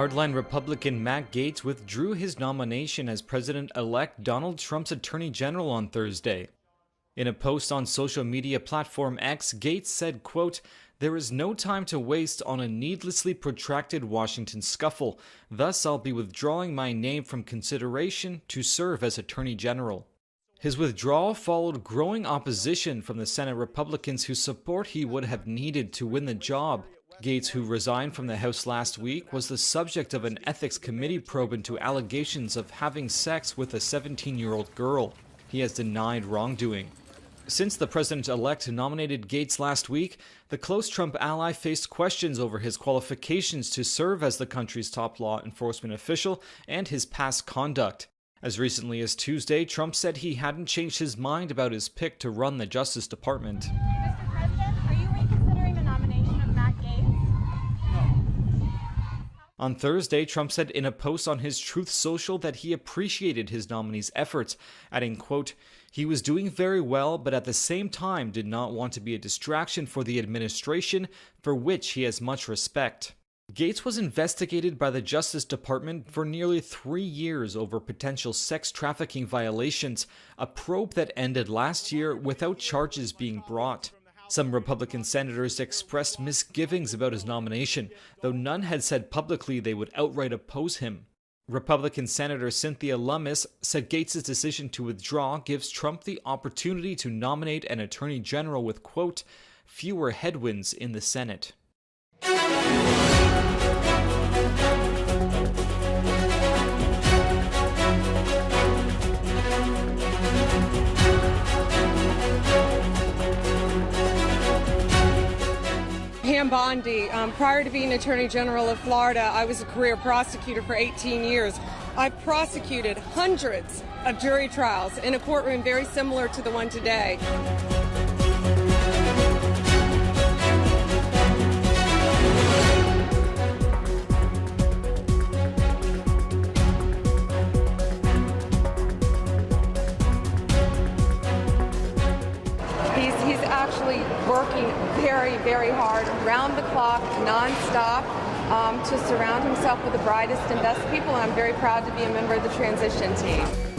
Hardline Republican Matt Gaetz withdrew his nomination as President-elect Donald Trump's Attorney General on Thursday. In a post on social media platform X, Gaetz said, quote, "There is no time to waste on a needlessly protracted Washington scuffle. Thus, I'll be withdrawing my name from consideration to serve as Attorney General." His withdrawal followed growing opposition from the Senate Republicans whose support he would have needed to win the job. Gaetz, who resigned from the House last week, was the subject of an ethics committee probe into allegations of having sex with a 17-year-old girl. He has denied wrongdoing. Since the president-elect nominated Gaetz last week, the close Trump ally faced questions over his qualifications to serve as the country's top law enforcement official and his past conduct. As recently as Tuesday, Trump said he hadn't changed his mind about his pick to run the Justice Department. Mr. President, are you reconsidering the nomination of Matt Gaetz? No. On Thursday, Trump said in a post on his Truth Social that he appreciated his nominee's efforts, adding, quote, "He was doing very well, but at the same time did not want to be a distraction for the administration, for which he has much respect." Gaetz was investigated by the Justice Department for nearly 3 years over potential sex trafficking violations, a probe that ended last year without charges being brought. Some Republican senators expressed misgivings about his nomination, though none had said publicly they would outright oppose him. Republican Senator Cynthia Lummis said Gaetz' decision to withdraw gives Trump the opportunity to nominate an attorney general with, quote, "fewer headwinds in the Senate." Pam Bondi. Prior to being Attorney General of Florida, I was a career prosecutor for 18 years. I prosecuted hundreds of jury trials in a courtroom very similar to the one today. He's actually working very, very hard, round the clock, nonstop, to surround himself with the brightest and best people, and I'm very proud to be a member of the transition team.